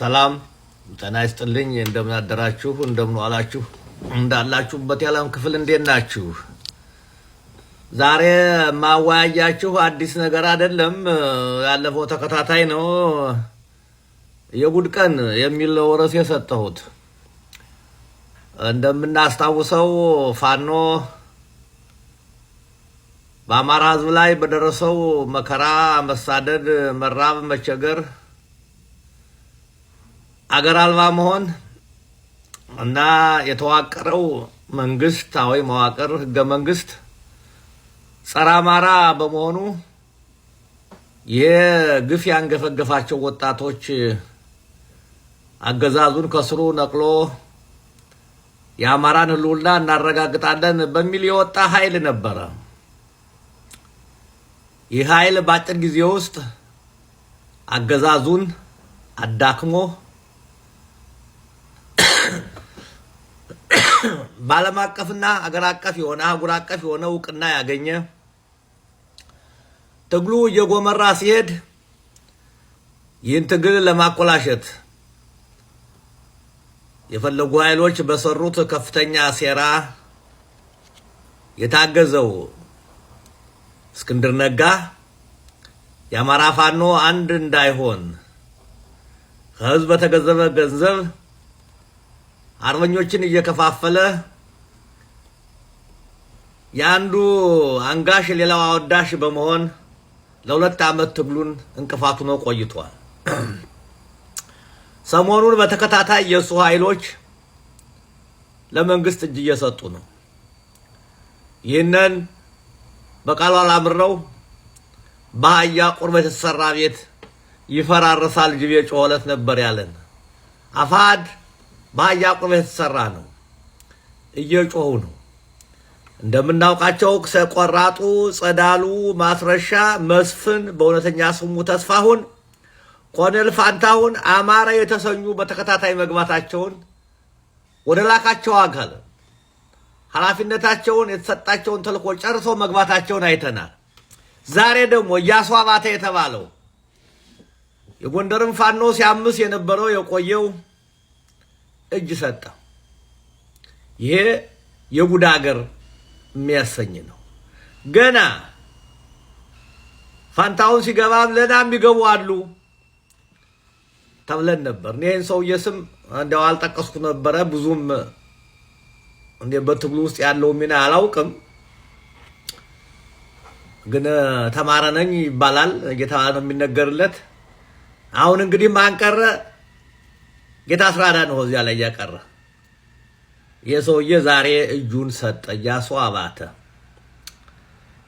ሰላም ጤና ይስጥልኝ። እንደምን አደራችሁ፣ እንደምን ዋላችሁ፣ እንዳላችሁበት የዓለም ክፍል እንዴት ናችሁ? ዛሬ ማወያያችሁ አዲስ ነገር አይደለም፣ ያለፈው ተከታታይ ነው። የጉድ ቀን የሚል ርዕስ የሰጠሁት እንደምናስታውሰው ፋኖ በአማራ ሕዝብ ላይ በደረሰው መከራ፣ መሳደድ፣ መራብ፣ መቸገር፣ አገር አልባ መሆን እና የተዋቀረው መንግስታዊ መዋቅር ህገ መንግስት ጸረ አማራ በመሆኑ የግፍ ያንገፈገፋቸው ወጣቶች አገዛዙን ከስሩ ነቅሎ የአማራን ህልውና እናረጋግጣለን በሚል የወጣ ኃይል ነበረ። ይህ ኃይል በአጭር ጊዜ ውስጥ አገዛዙን አዳክሞ ባለም አቀፍና አገር አቀፍ የሆነ አህጉር አቀፍ የሆነ እውቅና ያገኘ ትግሉ እየጎመራ ሲሄድ ይህን ትግል ለማኮላሸት የፈለጉ ኃይሎች በሰሩት ከፍተኛ ሴራ የታገዘው እስክንድር ነጋ የአማራ ፋኖ አንድ እንዳይሆን ከህዝብ በተገዘበ ገንዘብ አርበኞችን እየከፋፈለ ያንዱ አንጋሽ ሌላው አወዳሽ በመሆን ለሁለት ዓመት ትግሉን እንቅፋት ሆኖ ቆይቷል። ሰሞኑን በተከታታይ የሱ ኃይሎች ለመንግስት እጅ እየሰጡ ነው። ይህንን በቃሉ አላምረው በአህያ ቁርበት የተሰራ ቤት ይፈራርሳል ጅብ የጮኸለት ነበር ያለን። አፋድ በአህያ ቁርበት የተሰራ ነው፣ እየጮሁ ነው። እንደምናውቃቸው ቆራጡ፣ ጸዳሉ፣ ማስረሻ፣ መስፍን፣ በእውነተኛ ስሙ ተስፋሁን፣ ኮሎኔል ፋንታሁን አማራ የተሰኙ በተከታታይ መግባታቸውን ወደ ላካቸው አካል ኃላፊነታቸውን የተሰጣቸውን ተልዕኮ ጨርሶ መግባታቸውን አይተናል። ዛሬ ደግሞ ኢያሱ አባተ የተባለው የጎንደርን ፋኖ ሲያምስ የነበረው የቆየው እጅ ሰጠ። ይሄ የጉድ አገር የሚያሰኝ ነው። ገና ፋንታውን ሲገባም ለናም ይገቡ አሉ ተብለን ነበር። እኔን ሰውዬ ስም እንደው አልጠቀስኩ ነበረ። ብዙም እንደ በትግሉ ውስጥ ያለው ሚና አላውቅም፣ ግን ተማረ ነኝ ይባላል። ጌታ ነው የሚነገርለት። አሁን እንግዲህ ማን ቀረ? ጌታ አስራዳ ነው እዚያ ላይ ያቀረ። የሰውዬ ዛሬ እጁን ሰጠ፣ ኢያሱ አባተ።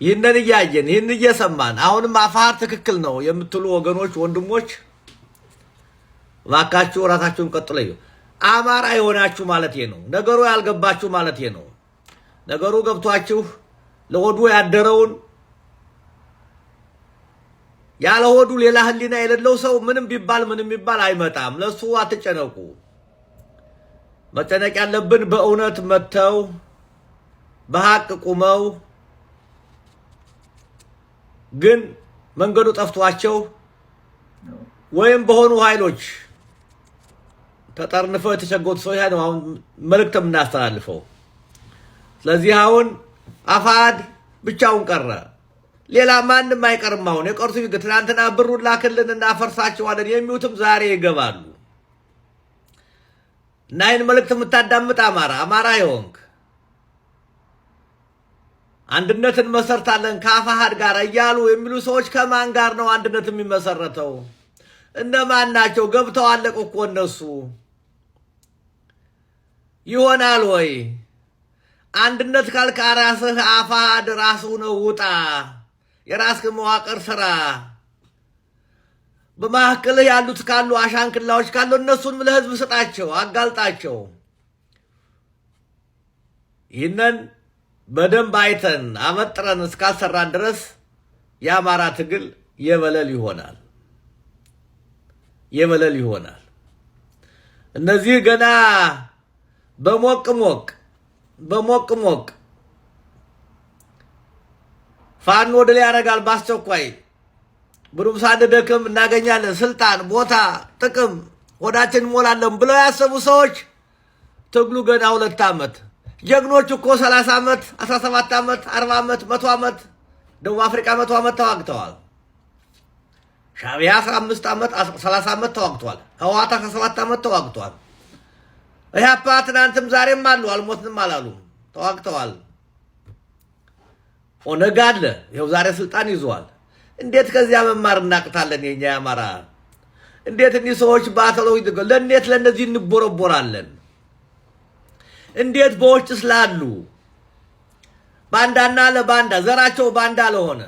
ይህንን እያየን ይህን እየሰማን አሁንም አፋር ትክክል ነው የምትሉ ወገኖች፣ ወንድሞች እባካችሁ ራሳችሁን ቀጥሉ። አማራ የሆናችሁ ማለት ነው። ነገሩ ያልገባችሁ ማለት ነው። ነገሩ ገብቷችሁ ለሆዱ ያደረውን ያለ ሆዱ ሌላ ህሊና የሌለው ሰው ምንም ቢባል አይመጣም። ለሱ አትጨነቁ። መጨነቅ ያለብን በእውነት መተው በሐቅ ቁመው ግን መንገዱ ጠፍቷቸው ወይም በሆኑ ኃይሎች ተጠርንፈው የተቸገሩት ሰው ያለው አሁን መልእክት የምናስተላልፈው። ስለዚህ አሁን አፋድ ብቻውን ቀረ፣ ሌላ ማንም አይቀርም። አሁን የቀሩት ትናንትና ብሩን ላክልን እናፈርሳቸዋለን የሚሉትም ዛሬ ይገባሉ። እና ይህን መልእክት የምታዳምጥ አማራ ይሆንክ አንድነትን መሰርታለን ከአፋሃድ ጋር እያሉ የሚሉ ሰዎች ከማን ጋር ነው አንድነት የሚመሰረተው? እነማን ናቸው? ገብተው አለቁ እኮ እነሱ። ይሆናል ወይ? አንድነት ካልክ ራስህ አፋሃድ ራስህ ነው ውጣ፣ የራስህ መዋቅር ስራ። በማዕከልህ ያሉት ካሉ አሻንክላዎች ካሉ እነሱን ለህዝብ ስጣቸው፣ አጋልጣቸው። ይህንን በደንብ አይተን አመጥረን እስካልሰራን ድረስ የአማራ ትግል የበለል ይሆናል። እነዚህ ገና በሞቅ ፋኖ ወደ ላይ ያደርጋል በአስቸኳይ ብሩም ሳንደክም እናገኛለን። ስልጣን፣ ቦታ፣ ጥቅም ወዳችን ሞላለን ብለው ያሰቡ ሰዎች ትግሉ ገና 2 ዓመት ጀግኖች እኮ 30 ዓመት 17 ዓመት 40 ዓመት 100 ዓመት ደቡብ አፍሪካ 100 ዓመት ተዋግተዋል። ሻዕቢያ 15 ዓመት 30 ዓመት ተዋግቷል። ህወሓት 17 ዓመት ተዋግቷል። ኢህአፓ ትናንትም ዛሬም አሉ፣ አልሞትንም አላሉም፣ ተዋግተዋል። ኦነግ አለ፣ ይኸው ዛሬ ስልጣን ይዟል። እንዴት ከዚያ መማር እናቅታለን? የኛ አማራ እንዴት እኒህ ሰዎች ባተለው ለእንዴት ለእነዚህ እንቦረቦራለን? እንዴት በውጭ ስላሉ ባንዳና ለባንዳ ዘራቸው ባንዳ ለሆነ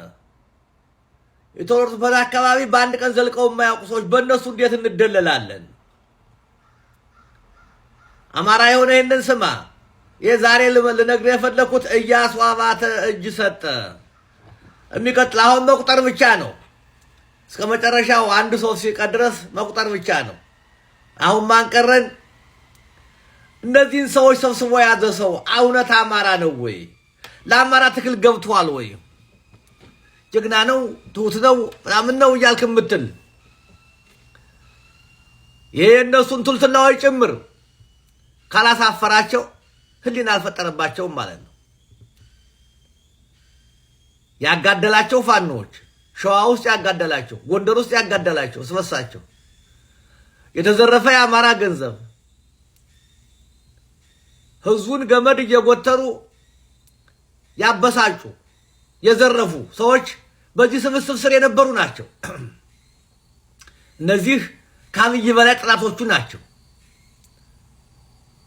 የተወረቱበት አካባቢ በአንድ ቀን ዘልቀው የማያውቁ ሰዎች በእነሱ እንዴት እንደለላለን? አማራ የሆነ ይህንን ስማ። የዛሬ ልነግርህ የፈለኩት ኢያሱ አባተ እጅ ሰጠ። የሚቀጥል አሁን መቁጠር ብቻ ነው። እስከ መጨረሻው አንድ ሰው ሲቀር ድረስ መቁጠር ብቻ ነው። አሁን ማንቀረን እነዚህን ሰዎች ሰብስቦ ያዘ ሰው እውነት አማራ ነው ወይ? ለአማራ ትክል ገብቷል ወይ? ጀግና ነው ትሁት ነው ምናምን ነው እያልክ የምትል ይሄ እነሱን ቱልትላዎች ጭምር ካላሳፈራቸው ህሊና አልፈጠረባቸውም ማለት ነው። ያጋደላቸው ፋኖች ሸዋ ውስጥ ያጋደላቸው፣ ጎንደር ውስጥ ያጋደላቸው ስበሳቸው የተዘረፈ የአማራ ገንዘብ ህዝቡን ገመድ እየጎተሩ ያበሳጩ የዘረፉ ሰዎች በዚህ ስብስብ ስር የነበሩ ናቸው። እነዚህ ከአብይ በላይ ጥላቶቹ ናቸው።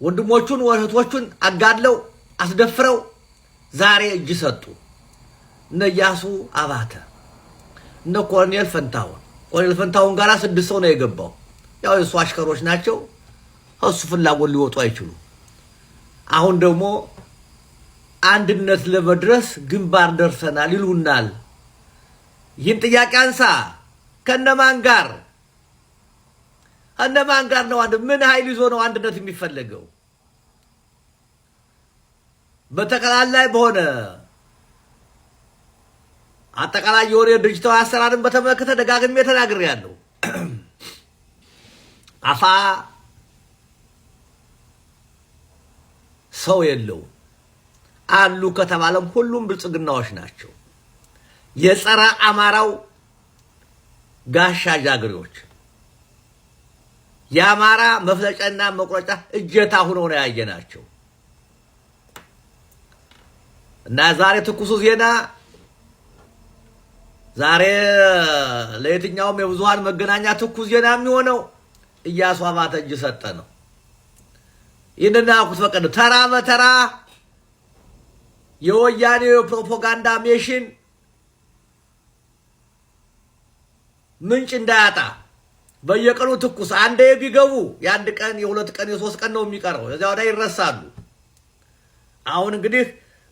ወንድሞቹን ወህቶቹን አጋድለው አስደፍረው ዛሬ እጅ ሰጡ። እነ ኢያሱ አባተ እነ ኮሎኔል ፈንታውን ጋር 6 ሰው ነው የገባው። ያው የሱ አሽከሮች ናቸው። እሱ ፍላጎት ሊወጡ አይችሉ። አሁን ደግሞ አንድነት ለመድረስ ግንባር ደርሰናል ይሉናል። ይህን ጥያቄ አንሳ። ከነማን ጋር ነው አንድ ምን ኃይል ይዞ ነው አንድነት የሚፈለገው? በተከላላይ በሆነ አጠቃላይ የሆነ ድርጅታዊ አሰራርን በተመለከተ ደጋግሜ ተናግሬያለሁ። አፋ ሰው የለው አሉ ከተባለም ሁሉም ብልጽግናዎች ናቸው። የጸረ አማራው ጋሻ ጃግሬዎች የአማራ መፍለጫና መቁረጫ እጀታ ሆነው ነው ያየናቸው። እና ዛሬ ትኩሱ ዜና ዛሬ ለየትኛውም የብዙሃን መገናኛ ትኩስ ዜና የሚሆነው ኢያሱ አባተ እጅ ሰጠ ነው። ይህንን አውቁት። ፈቀደ ተራ በተራ የወያኔ ፕሮፓጋንዳ ሜሽን ምንጭ እንዳያጣ በየቀኑ ትኩስ አንዴ ቢገቡ የአንድ ቀን የ2 ቀን የ3 ቀን ነው የሚቀረው። እዚያው ላይ ይረሳሉ። አሁን እንግዲህ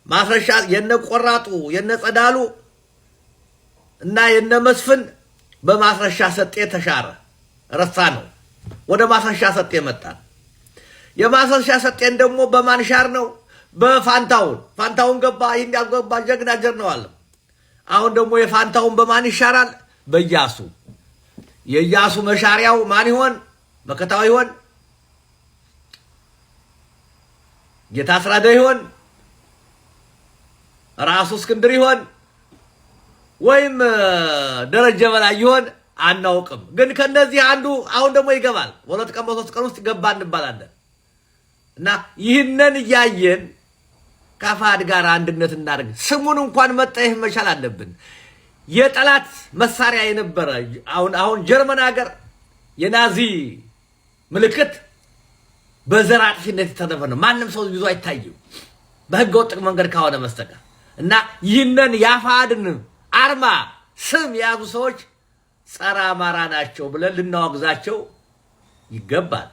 ማስረሻ የነቆራጡ የነጸዳሉ እና የነመስፍን በማስረሻ ሰጤ ተሻረ ረሳ ነው። ወደ ማስረሻ ሰጤ መጣ። የማስረሻ ሰጤን ደግሞ በማንሻር ነው በፋንታውን ገባ። ይሄን ያልገባ ጀግና ነው አለ። አሁን ደግሞ የፋንታውን በማን ይሻራል? በኢያሱ። የኢያሱ መሻሪያው ማን ይሆን? መከታው ይሆን? ጌታ አስራደ ይሆን? ራሱ እስክንድር ይሆን? ወይም ደረጀ በላይ ይሆን? አናውቅም። ግን ከነዚህ አንዱ አሁን ደግሞ ይገባል። 2 ቀን በ3 ቀን ውስጥ ገባ እንባላለን። እና ይህንን እያየን ከአፋድ ጋር አንድነት እናደርግ። ስሙን እንኳን መጠየፍ መቻል አለብን። የጠላት መሳሪያ የነበረ አሁን ጀርመን ሀገር የናዚ ምልክት በዘር አጥፊነት የተተረፈ ነው። ማንም ሰው ይዞ አይታየው በህገ ወጥ መንገድ ካሆነ መስተቀር እና ይህንን የአፋድን አርማ ስም የያዙ ሰዎች ጸረ አማራ ናቸው ብለን ልናወግዛቸው ይገባል።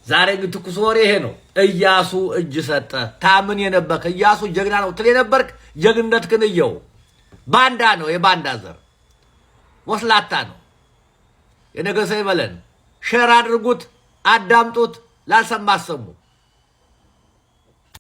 ዛሬ ግን ትኩስ ወሬ ይሄ ነው። ኢያሱ እጅ ሰጠ። ታምን የነበርክ ኢያሱ ጀግና ነው ትል የነበርክ ጀግንነት ግን እየው ባንዳ ነው። የባንዳ ዘር ወስላታ ነው። የነገሰ ይበለን። ሼር አድርጉት፣ አዳምጡት፣ ላልሰማ አሰሙ።